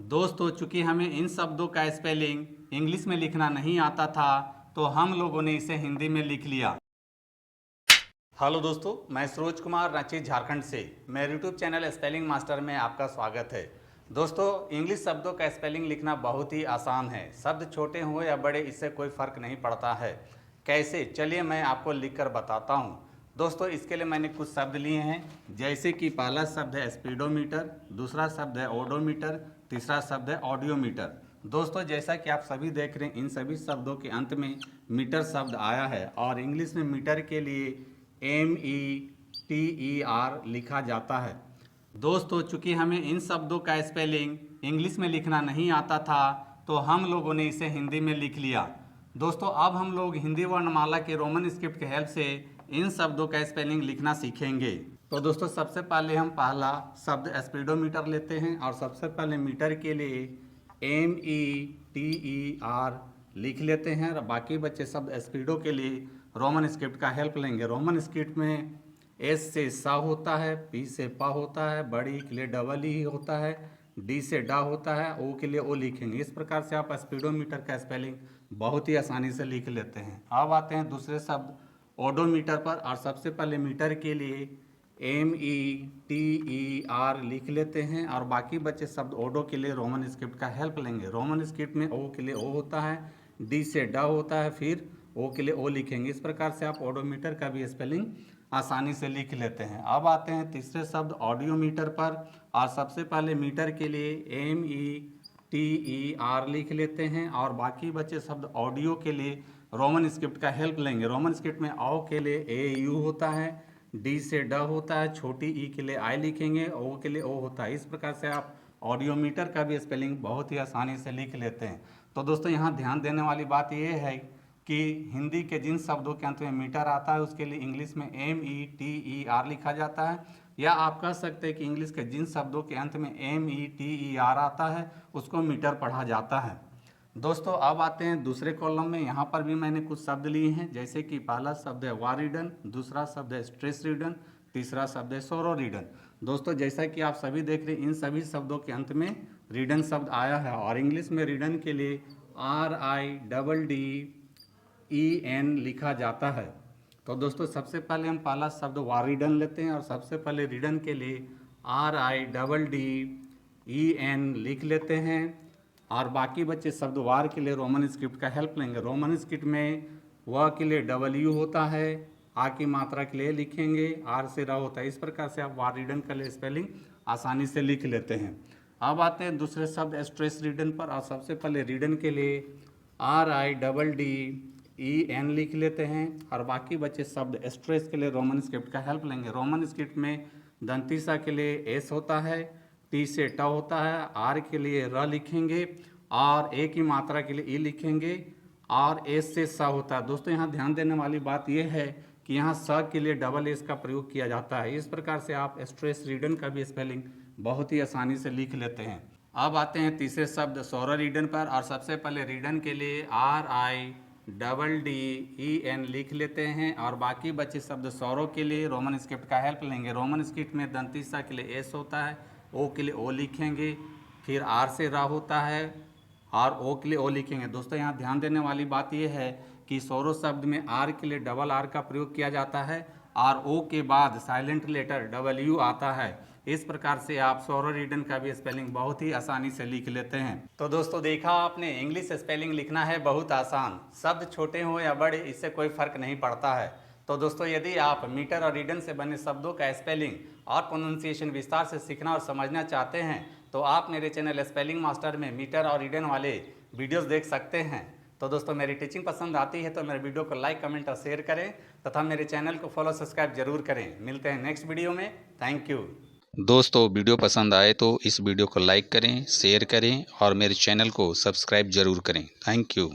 दोस्तों, चूंकि हमें इन शब्दों का स्पेलिंग इंग्लिश में लिखना नहीं आता था, तो हम लोगों ने इसे हिंदी में लिख लिया। हेलो दोस्तों, मैं सरोज कुमार, रांची झारखंड से मेरे यूट्यूब चैनल स्पेलिंग मास्टर में आपका स्वागत है। दोस्तों, इंग्लिश शब्दों का स्पेलिंग लिखना बहुत ही आसान है। शब्द छोटे हो या बड़े, इससे कोई फ़र्क नहीं पड़ता है। कैसे, चलिए मैं आपको लिख कर बताता हूँ। दोस्तों, इसके लिए मैंने कुछ शब्द लिए हैं, जैसे कि पहला शब्द है स्पीडोमीटर, दूसरा शब्द है ओडोमीटर, तीसरा शब्द है ऑडियोमीटर। दोस्तों, जैसा कि आप सभी देख रहे हैं, इन सभी शब्दों के अंत में मीटर शब्द आया है और इंग्लिश में मीटर के लिए METER लिखा जाता है। दोस्तों, चूंकि हमें इन शब्दों का स्पेलिंग इंग्लिश में लिखना नहीं आता था, तो हम लोगों ने इसे हिंदी में लिख लिया। दोस्तों, अब हम लोग हिंदी वर्णमाला के रोमन स्क्रिप्ट की हेल्प से इन शब्दों का स्पेलिंग लिखना सीखेंगे। तो दोस्तों, सबसे पहले हम पहला शब्द स्पीडोमीटर लेते हैं और सबसे पहले मीटर के लिए METER लिख लेते हैं और बाकी बच्चे शब्द स्पीडो के लिए रोमन स्क्रिप्ट का हेल्प लेंगे। रोमन स्क्रिप्ट में एस से सा होता है, पी से पा होता है, बड़ी के लिए डबल ई होता है, डी से डा होता है, ओ के लिए ओ लिखेंगे। इस प्रकार से आप स्पीडोमीटर का स्पेलिंग बहुत ही आसानी से लिख लेते हैं। अब आते हैं दूसरे शब्द ओडोमीटर पर और सबसे पहले मीटर के लिए METER लिख लेते हैं और बाकी बचे शब्द ओडो के लिए रोमन स्क्रिप्ट का हेल्प लेंगे। रोमन स्क्रिप्ट में ओ के लिए ओ होता है, डी से डा होता है, फिर ओ के लिए ओ लिखेंगे। इस प्रकार से आप ओडोमीटर का भी स्पेलिंग आसानी से लिख लेते हैं। अब आते हैं तीसरे शब्द ऑडियोमीटर पर और सबसे पहले मीटर के लिए METER लिख लेते हैं और बाकी बचे शब्द ऑडियो के लिए रोमन स्क्रिप्ट का हेल्प लेंगे। रोमन स्क्रिप्ट में ओ के लिए AU होता है, डी से ड होता है, छोटी ई के लिए आई लिखेंगे, ओ के लिए ओ होता है। इस प्रकार से आप ऑडियोमीटर का भी स्पेलिंग बहुत ही आसानी से लिख लेते हैं। तो दोस्तों, यहाँ ध्यान देने वाली बात यह है कि हिंदी के जिन शब्दों के अंत में मीटर आता है उसके लिए इंग्लिश में METER लिखा जाता है, या आप कह सकते हैं कि इंग्लिश के जिन शब्दों के अंत में METER आता है उसको मीटर पढ़ा जाता है। दोस्तों, अब आते हैं दूसरे कॉलम में। यहाँ पर भी मैंने कुछ शब्द लिए हैं, जैसे कि पहला शब्द है वारिडन, दूसरा शब्द है स्ट्रेस रीडन, तीसरा शब्द है सोरो रीडन। दोस्तों, जैसा कि आप सभी देख रहे हैं, इन सभी शब्दों के अंत में रीडन शब्द आया है और इंग्लिश में रीडन के लिए RIDDEN लिखा जाता है। तो दोस्तों, सबसे पहले हम पहला शब्द वारिडन लेते हैं और सबसे पहले रीडन के लिए RIDDEN लिख लेते हैं और बाकी बच्चे शब्द वार के लिए रोमन स्क्रिप्ट का हेल्प लेंगे। रोमन स्क्रिप्ट में व के लिए W होता है, आ की मात्रा के लिए लिखेंगे, आर से र होता है। इस प्रकार से आप वार रीडन का लिए स्पेलिंग आसानी से लिख लेते हैं। अब आते हैं दूसरे शब्द स्ट्रेस रीडन पर और सबसे पहले रीडन के लिए RIDDEN लिख लेते हैं और बाकी बचे शब्द स्ट्रेस के लिए रोमन स्क्रिप्ट का हेल्प लेंगे। रोमन स्क्रिप्ट में दंतीसा के लिए एस होता है, टी से ट होता है, आर के लिए र लिखेंगे और ए की मात्रा के लिए ई लिखेंगे और एस से स होता है। दोस्तों, यहाँ ध्यान देने वाली बात यह है कि यहाँ स के लिए डबल एस का प्रयोग किया जाता है। इस प्रकार से आप स्ट्रेस रीडन का भी स्पेलिंग बहुत ही आसानी से लिख लेते हैं। अब आते हैं तीसरे शब्द सोरो रीडन पर और सबसे पहले रीडन के लिए RIDDEN लिख लेते हैं और बाकी बचे शब्द सोरो के लिए रोमन स्क्रिप्ट का हेल्प लेंगे। रोमन स्क्रिप्ट में दंतीसा के लिए एस होता है, ओ के लिए ओ लिखेंगे, फिर आर से रा होता है और ओ के लिए ओ लिखेंगे। दोस्तों, यहाँ ध्यान देने वाली बात यह है कि सोरो शब्द में आर के लिए डबल आर का प्रयोग किया जाता है और ओ के बाद साइलेंट लेटर W आता है। इस प्रकार से आप सोरो रीडन का भी स्पेलिंग बहुत ही आसानी से लिख लेते हैं। तो दोस्तों, देखा आपने, इंग्लिश स्पेलिंग लिखना है बहुत आसान। शब्द छोटे हो या बड़े, इससे कोई फर्क नहीं पड़ता है। तो दोस्तों, यदि आप मीटर और रीडन से बने शब्दों का स्पेलिंग और प्रोनाउंसिएशन विस्तार से सीखना और समझना चाहते हैं तो आप मेरे चैनल स्पेलिंग मास्टर में मीटर और रीडन वाले वीडियोस देख सकते हैं। तो दोस्तों, मेरी टीचिंग पसंद आती है तो मेरे वीडियो को लाइक, कमेंट और शेयर करें तथा मेरे चैनल को फॉलो, सब्सक्राइब जरूर करें। मिलते हैं नेक्स्ट वीडियो में। Thank you. दोस्तों, वीडियो पसंद आए तो इस वीडियो को लाइक करें, शेयर करें और मेरे चैनल को सब्सक्राइब जरूर करें। Thank you.